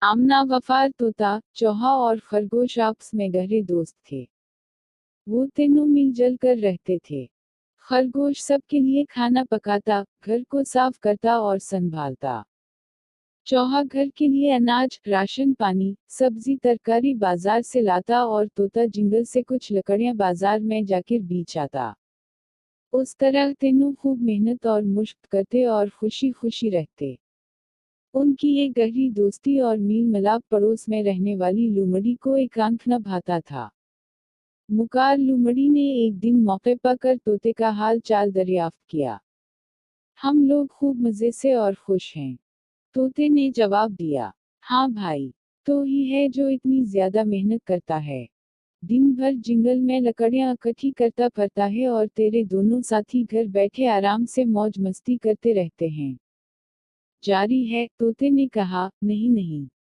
आमना वफा तोता, चौहा और खरगोश आपस में गहरे दोस्त थे। वो तीनों मिलजुल कर रहते थे। खरगोश सबके लिए खाना पकाता, घर को साफ करता और संभालता। चौहा घर के लिए अनाज, राशन पानी, सब्जी तरकारी बाजार से लाता और तोता जंगल से कुछ लकड़ियां बाजार में जाकर बेच आता। उस तरह तीनों खूब मेहनत और मुश्क करते और खुशी खुशी रहते। उनकी ये गहरी दोस्ती और मेल मिलाप पड़ोस में रहने वाली लोमड़ी को एकांत न भाता था। मुकार लोमड़ी ने एक दिन मौके पाकर तोते का हाल चाल दरियाफ्त किया। हम लोग खूब मजे से और खुश हैं। तोते ने जवाब दिया। हाँ भाई, तो ही है जो इतनी ज्यादा मेहनत करता है। दिन भर जंगल में लकड़ियां इकट्ठी करता फिरता है और तेरे दोनों साथी घर बैठे आराम से मौज मस्ती करते रहते हैं। जारी है, तोते ने कहा, नहीं नहीं,